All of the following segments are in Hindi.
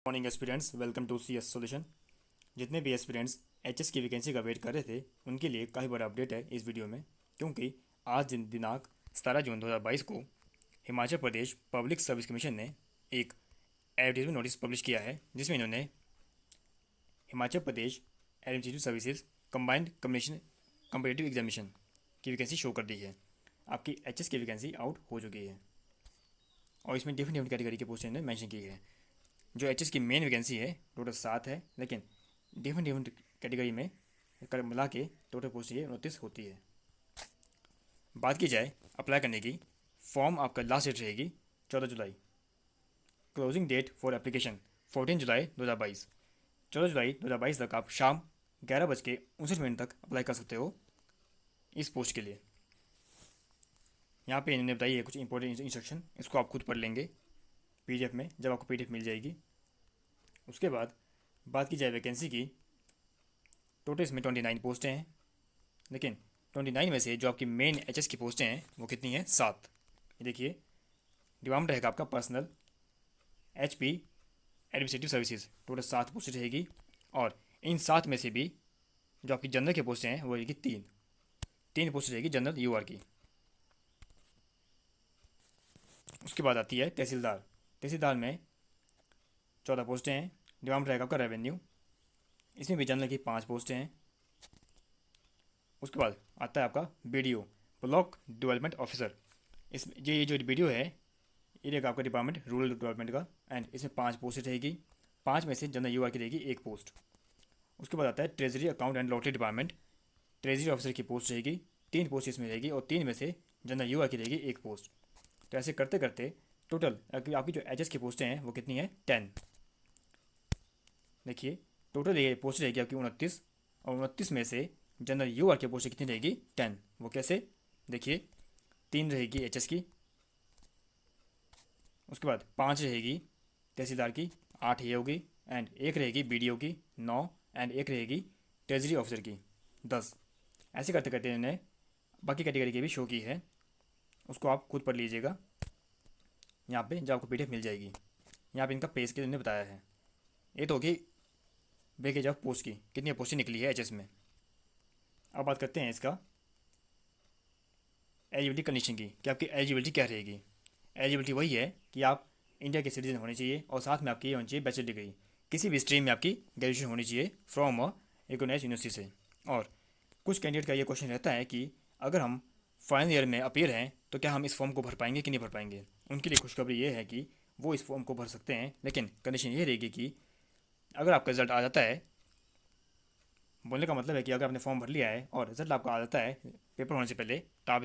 Morning aspirants, welcome to C S solution. जितने भी एस्पिरेंट्स एचएस की वैकेंसी का वेट कर रहे थे उनके लिए काफ़ी बड़ा अपडेट है इस वीडियो में, क्योंकि आज दिनांक 17 जून 2022 को Himachal Pradesh public service commission ने एक एडवर्टीजमेंट नोटिस पब्लिश किया है, जिसमें इन्होंने Himachal Pradesh administrative services combined combination competitive examination की वैकेंसी शो कर दी है। आपकी एचएस की वैकेंसी आउट हो चुकी है और इसमें डिफरेंट डिफरेंट कैटेगरी के पोस्ट इन्होंने मैंशन की है। जो एचएस की मेन वैकेंसी है टोटल 7 है, लेकिन डिफरेंट डिफरेंट कैटेगरी में कर मिला के टोटल पोस्ट ये 29 होती है। बात की जाए अप्लाई करने की, फॉर्म आपका लास्ट डेट रहेगी 14 जुलाई। क्लोजिंग डेट फॉर एप्लीकेशन 14 जुलाई 2022। 14 जुलाई 2022 तक आप शाम 11:59 तक अप्लाई कर सकते हो इस पोस्ट के लिए। यहाँ पे इन्होंने बताई है कुछ इंपॉर्टेंट इंस्ट्रक्शन, इसको आप खुद पढ़ लेंगे पीडीएफ में, जब आपको पीडीएफ मिल जाएगी। उसके बाद बात की जाए वैकेंसी की, टोटल इसमें 29 पोस्टें हैं, लेकिन 29 में से जो आपकी मेन एचएस की पोस्टें हैं वो कितनी हैं? 7। ये देखिए, डिपार्टमेंट रहेगा आपका personal, HP administrative services, total 7 पोस्टें रहेगी। और इन 7 में से भी जो आपकी जनरल की पोस्टें हैं वो रहेगी 3 पोस्टें रहेगी जनरल यूआर की। उसके बाद आती है तहसीलदार में 14 पोस्टें हैं। डिपार्टमेंट रहेगा आपका रेवेन्यू, इसमें भी जनरल की 5 पोस्टें हैं। उसके बाद आता है आपका बीडीओ, ब्लॉक डेवलपमेंट ऑफिसर। इस ये जो बीडीओ है ये रहेगा आपका डिपार्टमेंट रूरल डेवलपमेंट का, एंड इसमें 5 पोस्टें रहेगी। 5 में से जनरल यूआर की रहेगी 1 पोस्ट। उसके बाद आता है treasury account and lottery department, treasury officer की पोस्ट रहेगी, 3 पोस्ट इसमें रहेगी, और 3 में से जनरल यूआर की रहेगी 1 पोस्ट। तो ऐसे करते करते टोटल आपकी जो एचएस की पोस्टें हैं वो कितनी है? 10। देखिए, टोटल ये पोस्ट रहेगी आपकी 29, और 29 में से जनरल यूआर की पोस्ट कितनी रहेगी? 10। वो कैसे? देखिए, 3 रहेगी एचएस की, उसके बाद 5 रहेगी तहसीलदार की, 8 ये होगी, एंड 1 रहेगी बीडीओ की, 9, एंड 1 रहेगी ट्रेजरी ऑफिसर की, 10। ऐसे करते करते इन्होंने बाकी कैटेगरी की भी शो की है, उसको आप खुद पढ़ लीजिएगा यहाँ पे जब आपको पीडीएफ मिल जाएगी। यहाँ पे इनका पे स्केल इन्होंने बताया है। ये तो होगी वेकेज ऑफ पोस्ट की, कितनी पोस्टें निकली है एचएस में। अब बात करते हैं इसका एलिजिबिलिटी कंडीशन की, कि आपकी एलिजिबिलिटी क्या रहेगी। एलिजिबिलिटी वही है कि आप इंडिया के सिटीजन होने चाहिए, और साथ में आपकी ये होनी चाहिए बैचलर डिग्री, किसी भी स्ट्रीम में आपकी ग्रेजुएशन होनी चाहिए फ्रॉम अ रिकोगनाइज यूनिवर्सिटी से। और कुछ कैंडिडेट का ये क्वेश्चन रहता है कि अगर हम फाइनल ईयर में अपीयर हैं तो क्या हम इस फॉर्म को भर पाएंगे कि नहीं भर पाएंगे। उनके लिए खुशखबरी ये है कि वो इस फॉर्म को भर सकते हैं, लेकिन कंडीशन ये रहेगी कि अगर आपका रिजल्ट आ जाता है, बोलने का मतलब है कि अगर आपने फॉर्म भर लिया है और रिजल्ट आपका आ जाता है पेपर होने से पहले, तो आप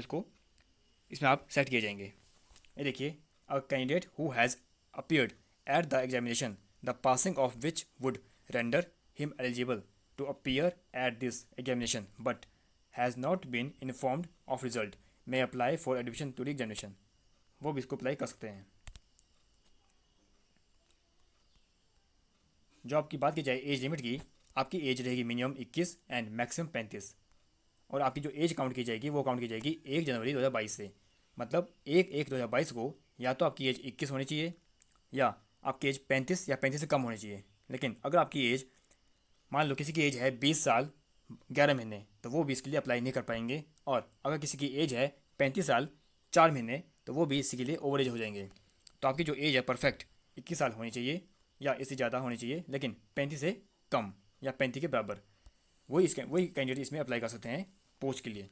इसमें आप सेट किए जाएंगे। ये देखिए, a candidate who has appeared at the examination the passing of which would render him eligible to appear at this examination but has not been informed of result may apply for admission to the examination. वो भी इसको अप्लाई कर सकते हैं। जो आपकी बात की जाए एज लिमिट की, आपकी एज रहेगी मिनिमम 21 एंड मैक्सिमम 35। और आपकी जो एज काउंट की जाएगी वो काउंट की जाएगी 1 जनवरी 2022 से। मतलब 1/1/2022 को या तो आपकी एज 21 होनी चाहिए, या आपकी एज 35 या 35 से कम होनी चाहिए। लेकिन अगर आपकी एज, मान लो किसी की एज है 20 साल 11 महीने, तो वो भी इसके लिए अप्लाई नहीं कर पाएंगे। और अगर किसी की एज है 35 साल 4 महीने, तो वो भी इसी के लिए ओवर एज हो जाएंगे। तो आपकी जो एज है परफेक्ट 21 साल होनी चाहिए, या इससे ज़्यादा होनी चाहिए, लेकिन 35 से कम या 35 के बराबर। वही कैंडिडेट इसमें अप्लाई कर सकते हैं पोस्ट के लिए।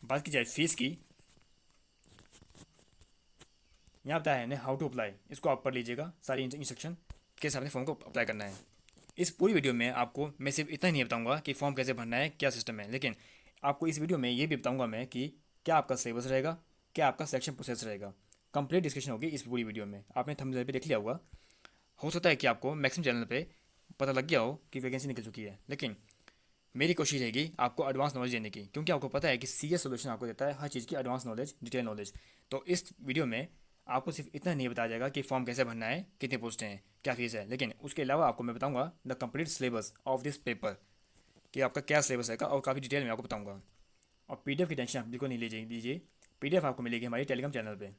बात की जाए फीस की, यहाँ बताया है हाउ टू अप्लाई, इसको आप पढ़ लीजिएगा सारी इंस्ट्रक्शन कैसे आपने फॉर्म को अप्लाई करना है। इस पूरी वीडियो में आपको मैं सिर्फ इतना ही नहीं बताऊंगा कि फॉर्म कैसे भरना है, क्या सिस्टम है, लेकिन आपको इस वीडियो में ये भी बताऊंगा मैं कि क्या आपका सिलेबस रहेगा, क्या आपका सिलेक्शन प्रोसेस रहेगा। कंप्लीट डिस्कशन होगी इस पूरी वीडियो में। आपने थंबनेल पे देख लिया होगा, हो सकता है कि आपको मैक्सिमम चैनल पे पता लग गया हो कि वैकेंसी निकल चुकी है, लेकिन मेरी कोशिश रहेगी आपको एडवांस नॉलेज देने की, क्योंकि आपको पता है कि सीएस सोल्यूशन आपको देता है हर चीज़ की एडवांस नॉलेज, डिटेल नॉलेज। तो इस वीडियो में आपको सिर्फ इतना नहीं बताया जाएगा कि फॉर्म कैसे भरना है, कितनी पोस्टें हैं, क्या फीस है, लेकिन उसके अलावा आपको मैं बताऊंगा the complete syllabus of this paper, कि आपका क्या सिलेबस है, और काफ़ी डिटेल में आपको बताऊंगा। और पीडीएफ की टेंशन आप बिल्कुल नहीं लीजिए, पीडीएफ आपको मिलेगी हमारे टेलीग्राम चैनल पर।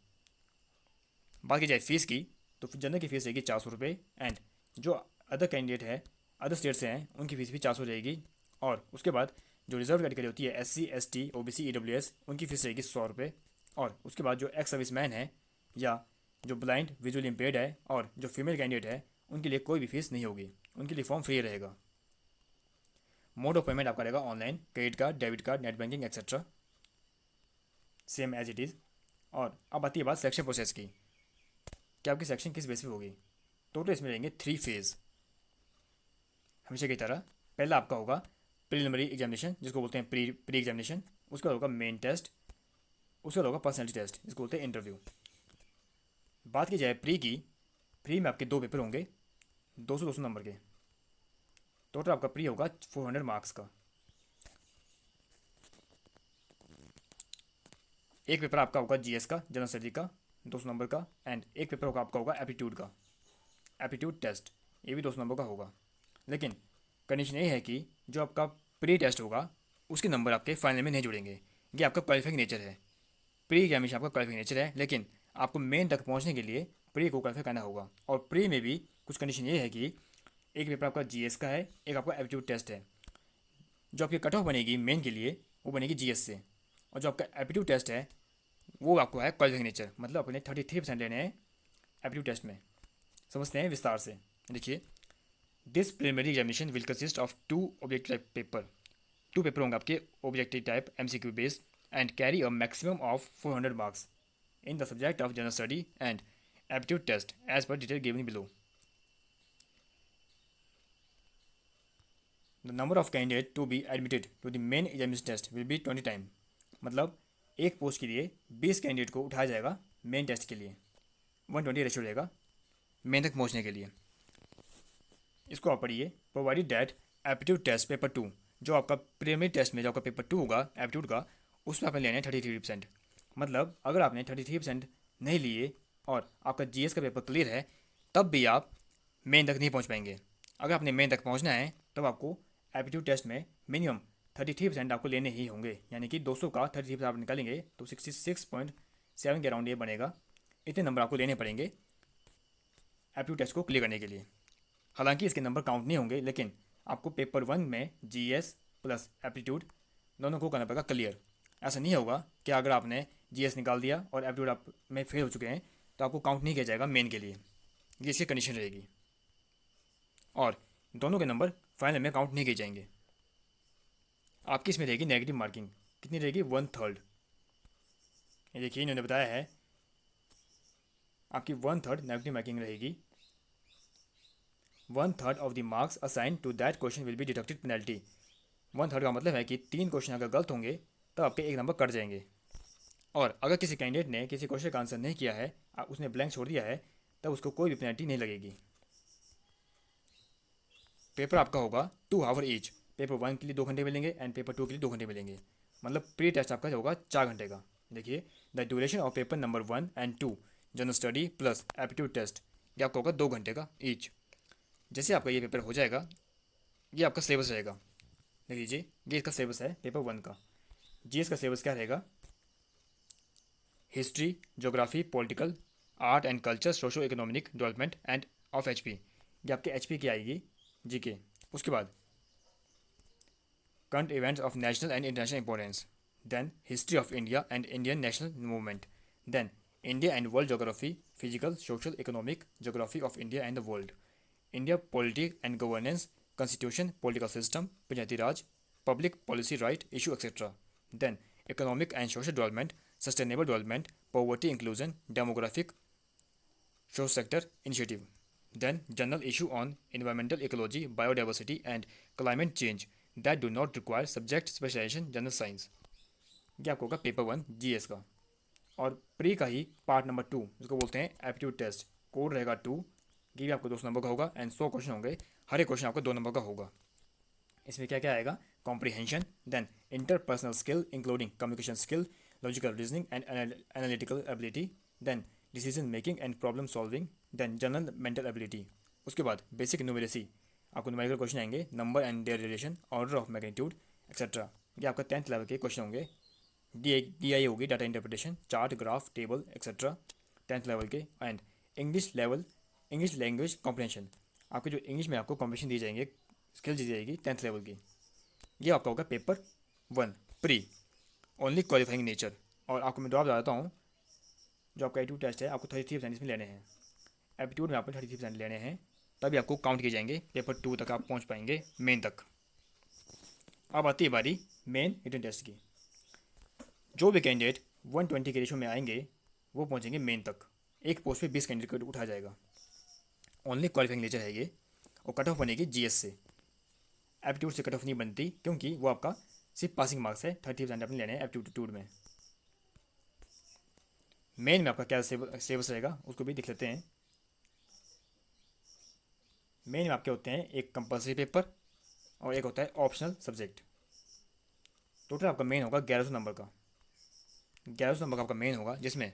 बात की जाए फीस की, तो फिर जनरल की फ़ीस रहेगी 400 रुपये। एंड जो अदर कैंडिडेट है, अदर स्टेट से हैं, उनकी फ़ीस भी 400 रहेगी। और उसके बाद जो रिजर्व कैटेगरी होती है SC ST OBC EWS, उनकी फ़ीस रहेगी 100 रुपये। और उसके बाद जो एक्स सर्विसमैन है या जो ब्लाइंड विजुअली इम्पेयर्ड है और जो फीमेल कैंडिडेट है, उनके लिए कोई भी फीस नहीं होगी, उनके लिए फॉर्म फ्री रहेगा। मोड ऑफ पेमेंट आपका रहेगा online, credit card, debit card, net banking etcetera, same as it is. और अब आती है बात सिलेक्शन प्रोसेस की कि आपकी सिलेक्शन किस बेस पे होगी। टोटल इसमें रहेंगे 3 फेज़ हमेशा की तरह। पहला आपका होगा प्रिलिमिनरी एग्जामिनेशन, जिसको बोलते हैं प्री एग्जामिनेशन। उसके बाद होगा मेन टेस्ट। उसके बाद होगा पर्सनैलिटी टेस्ट, जिसको बोलते हैं इंटरव्यू। बात की जाए प्री में आपके 2 पेपर होंगे, 200-200 नंबर के। टोटल आपका प्री होगा 400 मार्क्स का। एक पेपर आपका होगा GS का, जनरल स्टडी का, 200 नंबर का। एंड एक पेपर होगा आपका होगा एप्टीट्यूड का, एप्टीट्यूड टेस्ट, ये भी 200 नंबर का होगा। लेकिन कंडीशन ये है कि जो आपका प्री टेस्ट होगा उसके नंबर आपके फाइनल में नहीं जुड़ेंगे। ये आपका क्वालिफाइंग नेचर है, प्री एग्जामिनेशन आपका क्वालिफाइंग नेचर है। लेकिन आपको मेन तक पहुंचने के लिए प्री को क्वालिफाई करना होगा। और प्री में भी कुछ कंडीशन ये है कि एक पेपर आपका GS का है, एक आपका एप्टीट्यूड टेस्ट है। जो आपकी कट ऑफ बनेगी मेन के लिए वो बनेगी GS से। और जो आपका एप्टीट्यूड टेस्ट है वो आपको है क्वालिफाइंग नेचर, मतलब अपने 33% लेने हैं एप्टीट्यूड टेस्ट में। समझते हैं विस्तार से। देखिए, this preliminary examination will consist of 2 objective type paper. 2 paper होंगे आपके objective type MCQ based and carry a maximum of 400 marks in the subject of general study and aptitude test as per detail given below. The number of candidates to be admitted to the main examination test will be 20 time. मतलब एक पोस्ट के लिए 20 कैंडिडेट को उठाया जाएगा मेन टेस्ट के लिए। 120 रेशो रहेगा मेन तक पहुंचने के लिए। इसको आप पढ़िए। Provided that aptitude test paper 2, जो आपका प्रीलिमिनरी टेस्ट में जो आपका पेपर 2 होगा एप्टीट्यूड का, उसमें आपने लेना है 33%। मतलब अगर आपने 33% नहीं लिए और आपका GS का पेपर क्लियर है, तब भी आप मेन तक नहीं पहुंच पाएंगे। अगर आपने मेन तक पहुंचना है तब आपको एप्टीट्यूड टेस्ट में मिनिमम 33% आपको लेने ही होंगे। यानी कि 200 का 33% आप निकालेंगे तो 66.7 के अराउंड ये बनेगा। इतने नंबर आपको लेने पड़ेंगे एप्टीट्यूड टेस्ट को क्लियर करने के लिए। हालांकि इसके नंबर काउंट नहीं होंगे, लेकिन आपको पेपर 1 में GS प्लस एप्टीट्यूड दोनों को करना पड़ेगा क्लियर। ऐसा नहीं होगा कि अगर आपने GS निकाल दिया और एप्टीट्यूड आप में फेल हो चुके हैं तो आपको काउंट नहीं किया जाएगा मेन के लिए। ये इसकी कंडीशन रहेगी। और दोनों के नंबर फाइनल में काउंट नहीं किए जाएंगे। आपकी इसमें रहेगी नेगेटिव मार्किंग। कितनी रहेगी? 1/3। ये देखिए इन्होंने बताया है आपकी 1/3 नेगेटिव मार्किंग रहेगी। 1/3 of the marks assign to that question will be deducted penalty. 1/3 का मतलब है कि 3 क्वेश्चन अगर गलत होंगे तब आपके 1 नंबर कट जाएंगे। और अगर किसी कैंडिडेट ने किसी क्वेश्चन का आंसर नहीं किया है, उसने ब्लैंक छोड़ दिया है, तब उसको कोई भी पेनल्टी नहीं लगेगी। पेपर आपका होगा 2 आवर ईच। पेपर 1 के लिए 2 घंटे मिलेंगे एंड पेपर 2 के लिए 2 घंटे मिलेंगे। मतलब प्री टेस्ट आपका होगा 4 घंटे का। देखिए, the duration of paper number 1 and 2 general study plus aptitude test, ये आपका होगा 2 घंटे का ईच। जैसे आपका ये पेपर हो जाएगा, ये आपका सिलेबस रहेगा। देख लीजिए, ये इसका सिलेबस है पेपर 1 का। GS का सिलेबस क्या रहेगा? History, geography, political, art and culture, socio economic development and of HP। ये आपके HP की आएगी GK। उसके बाद current events of national and international importance, then history of India and Indian national movement, then India and world geography, physical, social, economic, geography of India and the world, India politics and governance, constitution, political system, panchayati raj, public policy right issue etcetera, then economic and social development, sustainable development, poverty inclusion, demographic, social sector initiative, then general issue on environmental ecology, biodiversity and climate change that do not require subject specialization general science। ये आपको होगा पेपर 1 GS का। और प्री का ही पार्ट नंबर 2, जिसको बोलते हैं एप्टीट्यूड टेस्ट, कोड रहेगा 2। ये भी आपको 200 नंबर का होगा एंड 100 क्वेश्चन होंगे। हर एक क्वेश्चन आपको 2 नंबर का होगा। इसमें क्या क्या आएगा? Comprehension, then interpersonal skill including communication skill, logical reasoning and analytical ability, then decision making and problem solving, then general mental ability. उसके बाद बेसिक न्यूमेरेसी, आपको न्यूमेरिकल क्वेश्चन आएंगे, number and their relation, order of magnitude etcetera. ये आपका 10th लेवल के क्वेश्चन होंगे। DI होगी, data interpretation, chart, graph, table etcetera, 10th level के। And English level, English language comprehension, आपके जो इंग्लिश में आपको कॉम्प्रहेंशन दी जाएंगे, स्किल दी जाएगी 10th लेवल की। ये आपका होगा paper 1 pre, only qualifying nature. और आपको मैं जवाब बताता हूँ, जो आपका एप्टीट्यूड टेस्ट है आपको 33% इसमें लेने हैं, एप्टीट्यूड में आपको 33% लेने हैं, तभी आपको काउंट किए जाएंगे, पेपर 2 तक आप पहुँच पाएंगे, मेन तक। अब आती है बारी मेन रिटन टेस्ट की। जो भी कैंडिडेट 120 के रेशो में आएंगे वो पहुंचेंगे मेन तक। एक पोस्ट पे 20 कैंडिडेट को उठाया जाएगा, ओनली क्वालिफाइंग नेचर है ये। और कट ऑफ बनेगी जीएस से, एप्टीट्यूड से कट ऑफ नहीं बनती, क्योंकि वो आपका सिर्फ पासिंग मार्क्स है, 30% अपने लेने हैं एप्टीट्यूड में। मेन में आपका क्या सिलेबस रहेगा उसको भी देख लेते हैं। मेन में आपके होते हैं एक कंपलसरी पेपर और एक होता है ऑप्शनल सब्जेक्ट। टोटल आपका मेन होगा 1100 नंबर का, 1100 नंबर का आपका मेन होगा, जिसमें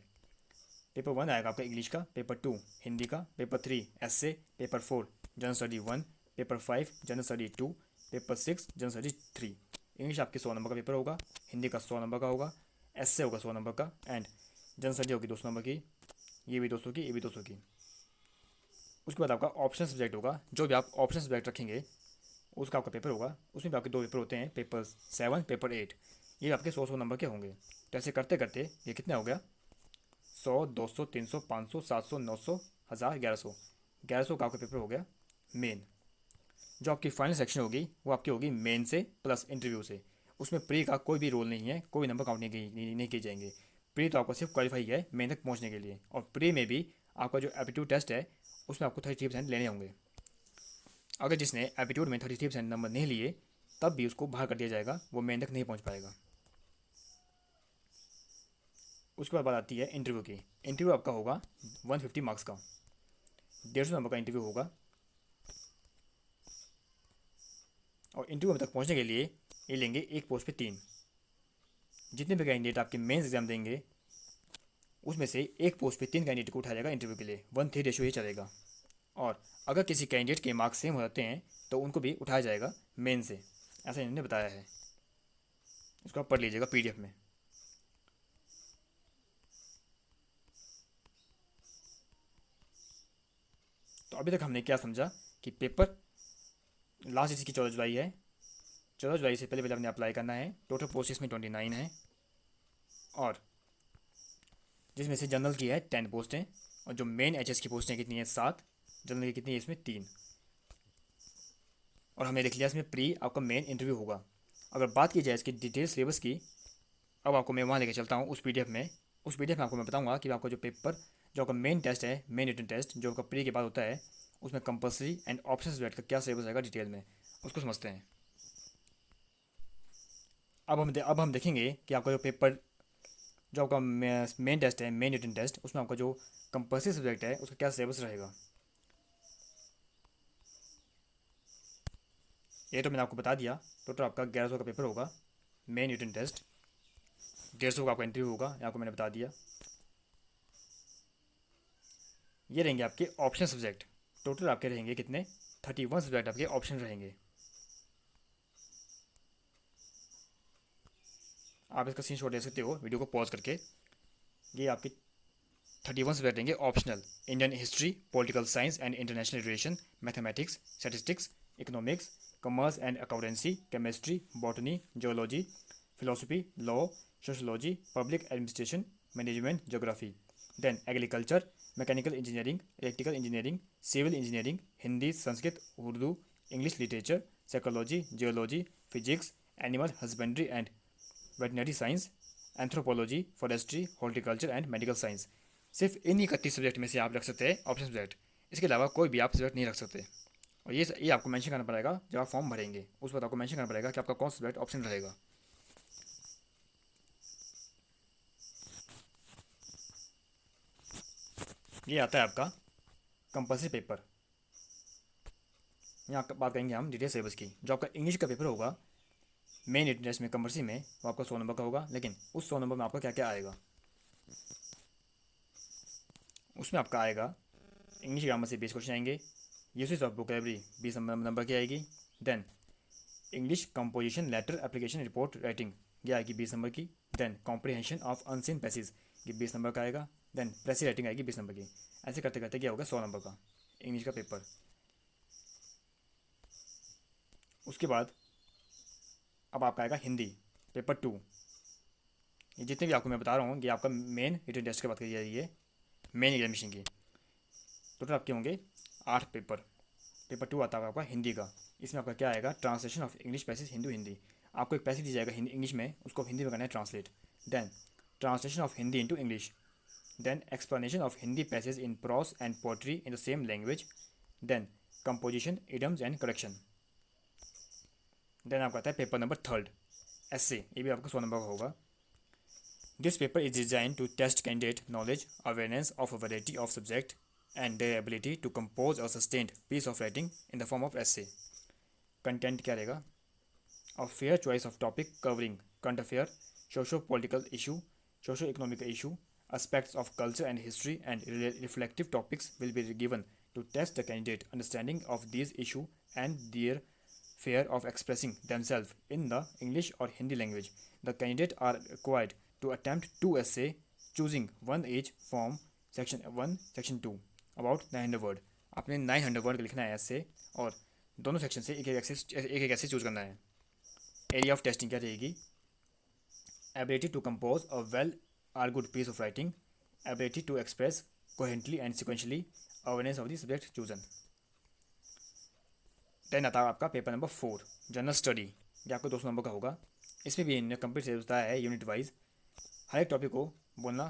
पेपर 1 आएगा आपका इंग्लिश का, पेपर 2 हिंदी का, paper 3 essay, paper 4 general study 1, paper 5 general study 2, paper 6 general study 3। English आपके 100 नंबर का पेपर होगा, हिंदी का 100 नंबर का होगा, एसए होगा 100 नंबर का, एंड जनरल स्टडी होगी 200 नंबर की, ये भी 200 की, ये भी 200 की। उसके बाद आपका ऑप्शनल सब्जेक्ट होगा, जो भी आप ऑप्शनल सब्जेक्ट रखेंगे उसका आपका पेपर होगा। उसमें भी आपके 2 पेपर होते हैं, पेपर 7, पेपर 8, ये आपके 100 नंबर के होंगे। तो ऐसे करते करते ये कितना हो गया, 100, 200, 300, 500, 700, 900, 1000, 1100, 1100 का आपका पेपर हो गया मेन। जो आपकी फाइनल सेक्शन होगी वो आपकी होगी मेन से प्लस इंटरव्यू से। उसमें प्री का कोई भी रोल नहीं है, कोई नंबर काउंट नहीं किए जाएंगे। प्री तो आपको सिर्फ क्वालिफाई है मेन तक पहुंचने के लिए, और प्री में भी आपका जो एप्टीट्यूड टेस्ट है उसमें आपको 33% लेने होंगे। अगर जिसने एप्टीट्यूड में 33% नंबर नहीं लिए तब भी उसको बाहर कर दिया जाएगा, वो मेन तक नहीं पहुँच पाएगा। उसके बाद बात आती है इंटरव्यू की। इंटरव्यू आपका होगा 150 मार्क्स का, 150 नंबर का इंटरव्यू होगा। और इंटरव्यू तक पहुंचने के लिए ये लेंगे एक पोस्ट पे 3। जितने भी कैंडिडेट आपके मेंस एग्जाम देंगे उसमें से एक पोस्ट पे 3 कैंडिडेट को उठाया जाएगा इंटरव्यू के लिए, 1:3 रेशो ही चलेगा। और अगर किसी कैंडिडेट के मार्क्स सेम हो जाते हैं तो उनको भी उठाया जाएगा मेन से, ऐसा इन्होंने बताया है। इसको आप पढ़ लीजिएगा पीडीएफ में। तो अभी तक हमने क्या समझा कि पेपर लास्ट इसकी 14 जुलाई है, 14 जुलाई से पहले पहले आपने अप्लाई करना है। टोटल पोस्ट इसमें 29 है, और जिसमें से जनरल की है 10 पोस्टें, और जो मेन एचएस की पोस्टें कितनी है 7, जनरल की कितनी है इसमें 3। और हमने देख लिया इसमें प्री आपका मेन इंटरव्यू होगा। अगर बात की जाए इसकी डिटेल सिलेबस की, अब आपको मैं वहाँ लेकर चलता हूँ उस पीडीएफ में। उस पीडीएफ में आपको मैं बताऊँगा कि आपका जो पेपर, जो आपका मेन टेस्ट है, मेन रिटन टेस्ट जो आपका प्री के बाद होता है, उसमें कंपलसरी एंड ऑप्शन सब्जेक्ट का क्या सिलेबस रहेगा डिटेल में, उसको समझते हैं। अब हम देखेंगे कि आपका जो पेपर, जो आपका मेन टेस्ट है, मेन रिटन टेस्ट, उसमें आपका जो कंपलसरी सब्जेक्ट है उसका क्या सिलेबस रहेगा। ये तो मैंने आपको बता दिया। टोटल आपका 1100 का पेपर होगा, मेन रिटन टेस्ट 150 का आपका इंटरव्यू होगा, ये आपको मैंने बता दिया। ये रहेंगे आपके ऑप्शन सब्जेक्ट। टोटल आपके रहेंगे कितने, 31 सब्जेक्ट आपके ऑप्शन रहेंगे। आप इसका स्क्रीन शॉट ले सकते हो वीडियो को पॉज करके। ये आपके 31 सब्जेक्ट रहेंगे optional: Indian history, political science and international relation, mathematics, statistics, economics, commerce and accountancy, chemistry, botany, geology, philosophy, law, sociology, public administration, management, geography. Then agriculture, mechanical engineering, electrical engineering, civil engineering, Hindi, Sanskrit, Urdu, English literature, psychology, geology, physics, animal husbandry and veterinary science, anthropology, forestry, horticulture and medical science. सिर्फ इन 31 सब्जेक्ट में से आप रख सकते हैं ऑप्शन सब्जेक्ट, इसके अलावा कोई भी आप सब्जेक्ट नहीं रख सकते। और ये आपको मेंशन करना पड़ेगा जब आप फॉर्म भरेंगे, उस वक्त आपको मेंशन करना पड़ेगा कि आपका कौन सा सब्जेक्ट ऑप्शन रहेगा। ये आता है आपका कंपलसरी पेपर। यहाँ बात करेंगे हम डिटेल सिलेबस की। जो आपका इंग्लिश का पेपर होगा मेन रिटन टेस्ट में कंपलसरी में, वो आपका 100 नंबर का होगा, लेकिन उस 100 नंबर में आपका क्या क्या आएगा। उसमें आपका आएगा इंग्लिश ग्रामर से 20 क्वेश्चन आएंगे, यूसेज ऑफ वोकैबुलरी 20 नंबर की आएगी। Then English composition, letter, application, report writing, ये आएगी 20 नंबर की। Then comprehension of unseen passage, ये 20 नंबर का आएगा। देन प्रेसी राइटिंग आएगी 20 नंबर की। ऐसे करते करते क्या होगा 100 नंबर का इंग्लिश का पेपर। उसके बाद अब आपका आएगा हिंदी पेपर 2। ये जितने भी आपको मैं बता रहा हूँ ये आपका मेन रिटन टेस्ट की बात करी जा रही है, मेन एग्जामिनेशन की। टोटल आपके होंगे 8 पेपर। पेपर 2 आता है आपका हिंदी का। इसमें आपका क्या आएगा, translation of English passage Hindu Hindi. आपको एक पैसेज दी जाएगा हिंदी इंग्लिश में, उसको हिंदी में करना है translate. Then translation of Hindi into English. Then explanation of Hindi passage in prose and poetry in the same language. Then composition, idioms and correction. Then आपका आता है पेपर नंबर 3 एस्से। ये भी आपका 100 नंबर का होगा। This paper is design to test candidate knowledge awareness of a variety of subject and their ability to compose a sustained piece of writing in the form of essay. Content क्या रहेगा, a fair choice of topic covering current affair, socio political issue, socio economical issue, aspects of culture and history, and reflective topics will be given to test the candidate understanding of these issues and their fear of expressing themselves in the English or Hindi language. The candidates are required to attempt 2 essay, choosing one each from section 1, section 2, about 900 word. आपने 900 वर्ड लिखना है ऐसे, और दोनों सेक्शन से एक ऐसे चूज करना है। एरिया ऑफ टेस्टिंग क्या रहेगी, ability to compose a well argued piece of writing, ability to express coherently and sequentially, awareness of the subject chosen. देन आता है आपका पेपर नंबर 4 जनरल स्टडी। ये आपको 200 नंबर का होगा। इसमें भी इन्होंने कंप्लीट से बताया है यूनिट वाइज। हर एक टॉपिक को बोलना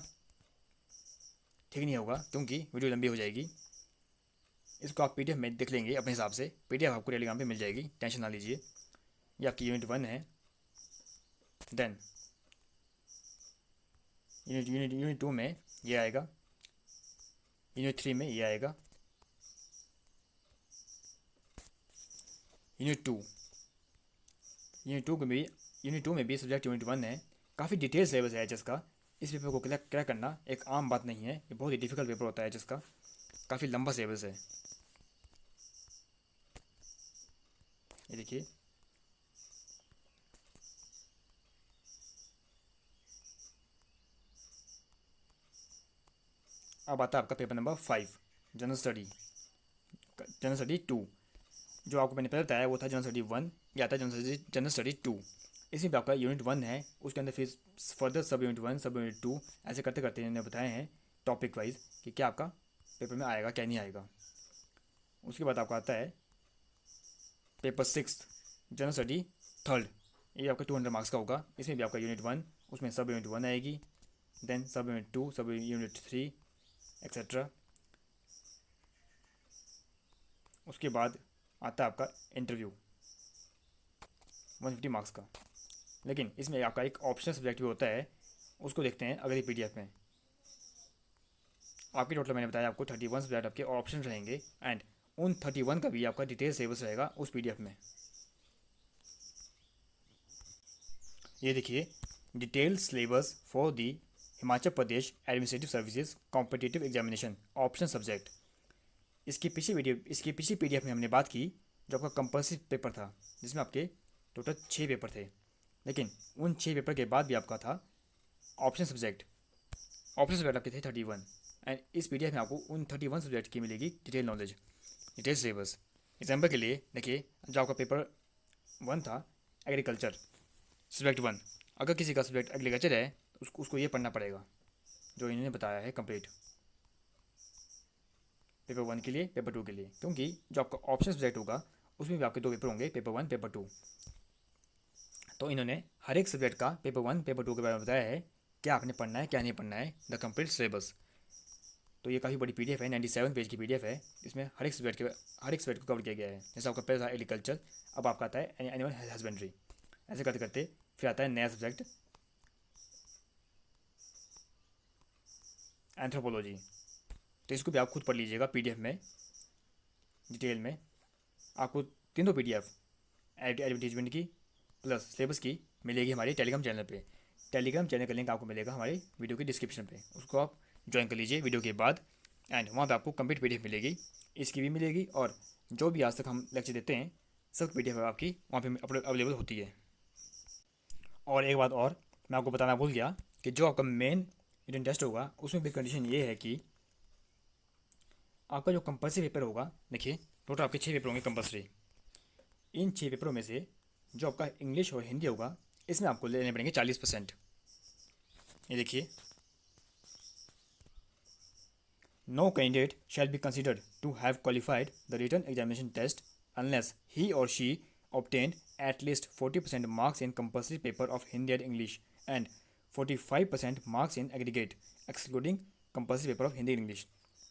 ठीक नहीं होगा क्योंकि वीडियो लंबी हो जाएगी। इसको आप पीडीएफ में देख लेंगे अपने हिसाब से, पीडीएफ आपको टेलीग्राम पे मिल जाएगी, टेंशन ना लीजिए। ये आपकी यूनिट 1 है। देन यूनिट 2 में ये आएगा, यूनिट 3 में ये आएगा, यूनिट 2 में भी सब्जेक्ट यूनिट 1 है। काफ़ी डिटेल सिलेबस है एचएस का। इस पेपर को क्लियर करना एक आम बात नहीं है, ये बहुत ही डिफिकल्ट पेपर होता है एचएस का। काफ़ी लंबा सिलेबस है। ये देखिए, अब आता है आपका पेपर नंबर 5 जनरल स्टडी 2। जो आपको मैंने पहले बताया वो था जनरल स्टडी 1, या आता है जनरल स्टडी 2। इसमें भी आपका यूनिट 1 है, उसके अंदर फिर फर्दर सब यूनिट 1, सब यूनिट 2, ऐसे करते करते इन्होंने बताए हैं टॉपिक वाइज कि क्या आपका पेपर में आएगा क्या नहीं आएगा। उसके बाद आपका आता है पेपर 6 जनरल स्टडी 3। ये आपका 200 मार्क्स का होगा। इसमें भी आपका यूनिट 1, उसमें सब यूनिट 1 आएगी, देन सब यूनिट 2, सब यूनिट 3 एक्सेट्रा। उसके बाद आता है आपका इंटरव्यू 150 मार्क्स का। लेकिन इसमें आपका एक ऑप्शनल सब्जेक्ट भी होता है, उसको देखते हैं अगली पीडीएफ में। आपके टोटल मैंने बताया आपको 31 सब्जेक्ट आपके ऑप्शन रहेंगे, एंड उन 31 का भी आपका डिटेल सिलेबस रहेगा उस पीडीएफ में। ये देखिए, detail syllabus for the Himachal Pradesh administrative services competitive examination option subject. इसकी पिछली पीडीएफ में हमने बात की जो आपका कंपल्सरी पेपर था, जिसमें आपके टोटल 6 पेपर थे। लेकिन उन 6 पेपर के बाद भी आपका था ऑप्शन सब्जेक्ट आपके थे 31, एंड इस पीडीएफ में आपको उन 31 सब्जेक्ट की मिलेगी detail knowledge, detail syllabus. Example के लिए देखिए, जो आपका पेपर 1 था एग्रीकल्चर सब्जेक्ट 1, अगर किसी का सब्जेक्ट एग्रीकल्चर है तो उसको ये पढ़ना पड़ेगा जो इन्होंने बताया है कंप्लीट पेपर 1 के लिए, पेपर 2 के लिए, क्योंकि जो आपका ऑप्शन सब्जेक्ट होगा उसमें भी आपके 2 पेपर होंगे, पेपर 1, पेपर 2। तो इन्होंने हर एक सब्जेक्ट का पेपर 1, पेपर 2 के बारे में बताया है क्या आपने पढ़ना है क्या नहीं पढ़ना है, द कंप्लीट सिलेबस। तो ये काफ़ी बड़ी पीडीएफ है, 97 पेज की पीडीएफ है। इसमें हर एक सब्जेक्ट को कवर किया गया है। जैसे आपका पहले था एग्रीकल्चर, अब आपका आता है एनिमल हस्बेंड्री। ऐसे करते करते फिर आता है नया सब्जेक्ट एंथ्रोपोलॉजी। तो इसको भी आप खुद पढ़ लीजिएगा पीडीएफ में डिटेल में। आपको तीनों पीडीएफ एडवर्टीजमेंट की प्लस सिलेबस की मिलेगी हमारे टेलीग्राम चैनल पे। टेलीग्राम चैनल का लिंक आपको मिलेगा हमारे वीडियो के डिस्क्रिप्शन पे, उसको आप ज्वाइन कर लीजिए वीडियो के बाद, एंड वहाँ पे आपको कंप्लीट पीडीएफ मिलेगी, इसकी भी मिलेगी, और जो भी आज तक हम लेक्चर देते हैं सब पीडीएफ आपकी वहाँ पे अवेलेबल होती है। और एक बात और मैं आपको बताना भूल गया कि जो आपका मेन रिटन टेस्ट होगा उसमें भी कंडीशन ये है कि आपका जो कंपलसरी पेपर होगा, देखिए टोटल आपके 6 पेपर होंगे कंपलसरी। इन 6 पेपरों में से जो आपका इंग्लिश और हिंदी होगा इसमें आपको लेने पड़ेंगे 40%। ये देखिए, no candidate shall be considered to have qualified the written examination test unless he और she obtained at least 40% marks in compulsory paper of Hindi and English and 45% marks in aggregate excluding compulsory paper of Hindi and English।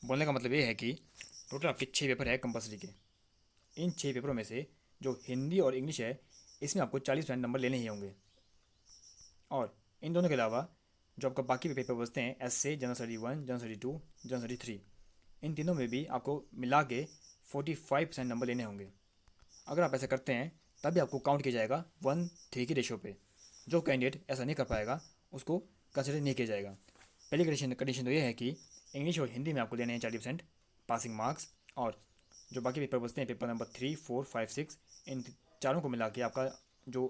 बोलने का मतलब ये है कि टोटल आपके 6 पेपर है कंपलसरी के। इन 6 पेपरों में से जो हिंदी और इंग्लिश है इसमें आपको 40% नंबर लेने ही होंगे। और इन दोनों के अलावा जो आपका बाकी पेपर बचते हैं, essay, general study 1, general study 2, general study 3, इन तीनों में भी आपको मिला के 45% नंबर लेने होंगे। अगर आप ऐसा करते हैं तभी आपको काउंट किया जाएगा 1:3 की रेशो पे। जो कैंडिडेट ऐसा नहीं कर पाएगा उसको कंसिडर नहीं किया जाएगा। पहली कंडीशन तो ये है कि इंग्लिश और हिंदी में आपको लेने हैं 40% पासिंग मार्क्स, और जो बाकी पेपर बचते हैं, पेपर नंबर 3, 4, 5, 6, इन चारों को मिला के आपका जो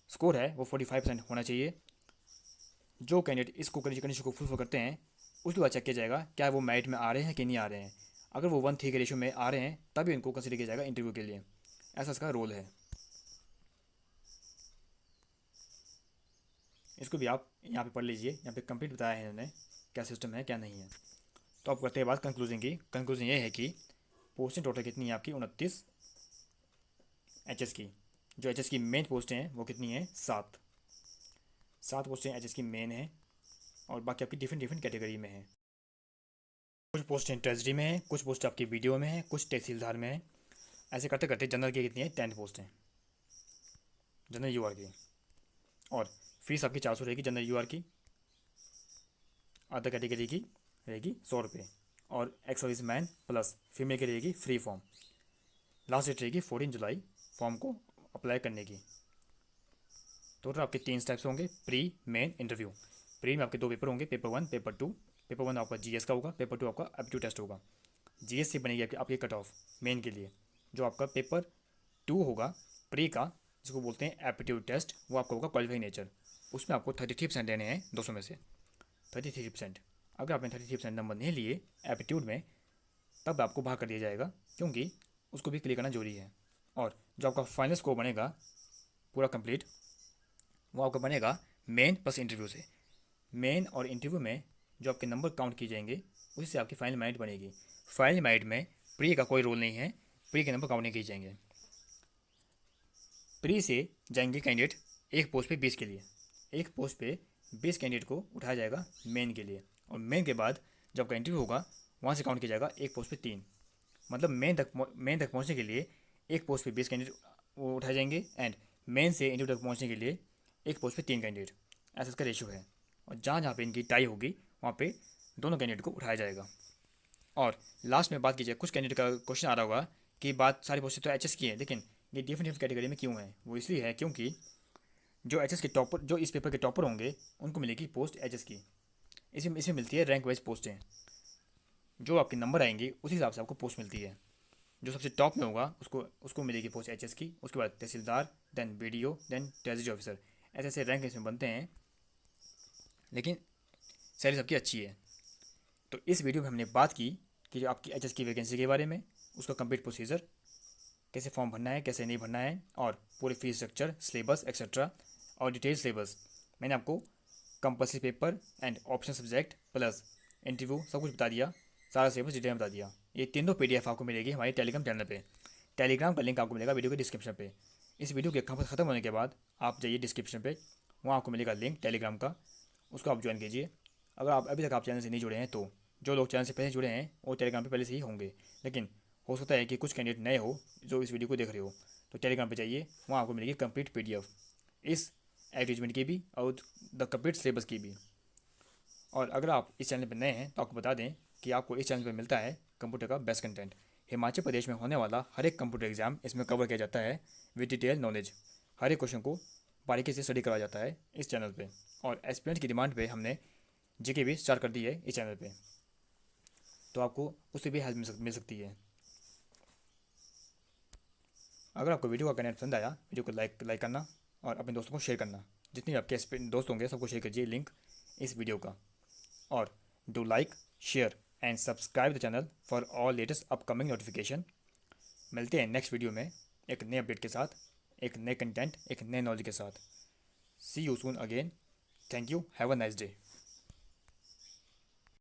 स्कोर है वो 45% होना चाहिए। जो कैंडिडेट इसको कंडीशन को फुलफिल करते हैं उसके बाद चेक किया जाएगा क्या वो मेरिट में आ रहे हैं कि नहीं आ रहे हैं। अगर वो 1:3 के रेशो में आ रहे हैं तभी उनको कंसिडर किया जाएगा इंटरव्यू के लिए। ऐसा इसका रोल है। इसको भी आप यहाँ पे पढ़ लीजिए, यहाँ पे कंप्लीट बताया है इन्होंने क्या सिस्टम है क्या नहीं है। तो आप करते हैं बात कंक्लूजन की। कंक्लूजन ये है कि पोस्टें टोटल कितनी है आपकी 29 एचएस की। जो एचएस की मेन पोस्टें हैं वो कितनी हैं 7 पोस्टें एचएस की मेन है, और बाकी आपकी डिफरेंट डिफरेंट कैटेगरी में है। कुछ पोस्टें ट्रेजरी में है, कुछ पोस्ट आपकी वीडियो में है, कुछ तहसीलदार में है। ऐसे करते करते जनरल की कितनी है 10 पोस्टें जनरल यूआर की। और फीस आपकी 400 रहेगी जनरल यूआर की। अदर कैटेगरी की रहेगी 100 रुपये, और ex service man plus female की रहेगी फ्री फॉर्म। लास्ट डेट रहेगी 14 जुलाई फॉर्म को अप्लाई करने की। टोटल आपके 3 स्टेप्स होंगे, प्री, मेन, इंटरव्यू। प्री में आपके 2 पेपर होंगे, पेपर 1, पेपर 2। पेपर 1 आपका जीएस का होगा, पेपर 2 आपका एप्टीट्यूड टेस्ट होगा। जीएस से बनेगी आपकी कट ऑफ मेन के लिए। जो आपका पेपर 2 होगा प्री का, जिसको बोलते हैं एप्टीट्यूड टेस्ट, वो आपका होगा क्वालिफाइंग नेचर। उसमें आपको 33% देने हैं 200 में से 33%। अगर आपने 33% नंबर नहीं लिए एप्टीट्यूड में तब आपको बाहर कर दिया जाएगा, क्योंकि उसको भी क्लियर करना जरूरी है। और जो आपका फाइनल स्कोर बनेगा पूरा कंप्लीट, वो आपका बनेगा मेन प्लस इंटरव्यू से। मेन और इंटरव्यू में जो आपके नंबर काउंट किए जाएंगे उसी से आपकी फाइनल मेरिट बनेगी। फाइनल मेरिट में प्री का कोई रोल नहीं है, प्री के नंबर काउंट नहीं किए जाएंगे। प्री से जाएंगे कैंडिडेट एक पोस्ट पे 20 के लिए, एक पोस्ट पे 20 कैंडिडेट को उठाया जाएगा मेन के लिए। और मेन के बाद जब आपका इंटरव्यू होगा वहाँ से काउंट किया जाएगा एक पोस्ट पे 3। मतलब मेन तक पहुँचने के लिए एक पोस्ट पे 20 कैंडिडेट वो उठाए जाएंगे, एंड मेन से इंटरव्यू तक पहुँचने के लिए एक पोस्ट पे 3 कैंडिडेट। ऐसा इसका रेशियो है। और जहाँ जहाँ पे इनकी टाई होगी वहाँ पे दोनों कैंडिडेट को उठाया जाएगा। और लास्ट में बात कीजिए, कुछ कैंडिडेट का क्वेश्चन आ रहा होगा कि बात सारी पोस्टें तो एचएस की है, लेकिन ये डिफरेंट डिफरेंट कैटेगरी में क्यों है। वो इसलिए है क्योंकि जो एचएस के टॉपर, जो इस पेपर के टॉपर होंगे उनको मिलेगी पोस्ट एचएस की। इसमें मिलती है रैंक वाइज पोस्टें। जो आपके नंबर आएंगे उसी हिसाब से आपको पोस्ट मिलती है। जो सबसे टॉप में होगा उसको मिलेगी पोस्ट एचएस की। उसके बाद tehsildar, then BDO, then treasury officer. ऐसे ऐसे रैंक इसमें बनते हैं, लेकिन सैलरी सबकी अच्छी है। तो इस वीडियो में हमने बात की कि जो आपकी एचएस की वैकेंसी के बारे में, उसका कंप्लीट प्रोसीजर, कैसे फॉर्म भरना है कैसे नहीं भरना है, और पूरे फीस स्ट्रक्चर, सिलेबस एक्सेट्रा, और डिटेल सिलेबस। मैंने आपको compulsory paper and option subject plus interview सब कुछ बता दिया, सारा सिलेबस डिटेल में बता दिया। ये तीनों पीडीएफ आपको मिलेगी हमारे टेलीग्राम चैनल पे। टेलीग्राम का लिंक आपको मिलेगा वीडियो के डिस्क्रिप्शन पे। इस वीडियो के ख़त्म होने के बाद आप जाइए डिस्क्रिप्शन पे, वहाँ आपको मिलेगा लिंक टेलीग्राम का, उसको आप ज्वाइन कीजिए। अगर आप अभी तक आप चैनल से नहीं जुड़े हैं तो जो लोग चैनल से पहले जुड़े हैं वो टेलीग्राम पे पहले से ही होंगे, लेकिन हो सकता है कि कुछ कैंडिडेट नए हो जो इस वीडियो को देख रहे हो, तो टेलीग्राम पे जाइए, वहाँ आपको मिलेगी कंप्लीट पीडीएफ इस एडवर्टीजमेंट की भी और द कंप्लीट सिलेबस की भी। और अगर आप इस चैनल पर नए हैं तो आपको बता दें कि आपको इस चैनल पर मिलता है कंप्यूटर का बेस्ट कंटेंट। हिमाचल प्रदेश में होने वाला हर एक कंप्यूटर एग्जाम इसमें कवर किया जाता है विद डिटेल नॉलेज। हर एक क्वेश्चन को बारीकी से स्टडी कराया जाता है इस चैनल पे। और एस्पिरेंट की डिमांड पे हमने जीके भी स्टार्ट कर दी है इस चैनल पे, तो आपको उससे भी हेल्प मिल सकती है। अगर आपको वीडियो का कंटेंट पसंद आया, वीडियो को लाइक करना और अपने दोस्तों को शेयर करना। जितने भी आपके दोस्त होंगे सबको शेयर कीजिए लिंक इस वीडियो का। और do like, share and subscribe the channel for all latest upcoming notification. मिलते हैं नेक्स्ट वीडियो में एक नए अपडेट के साथ, एक नए कंटेंट, एक नए नॉलेज के साथ। See you soon again. Thank you. Have a nice day.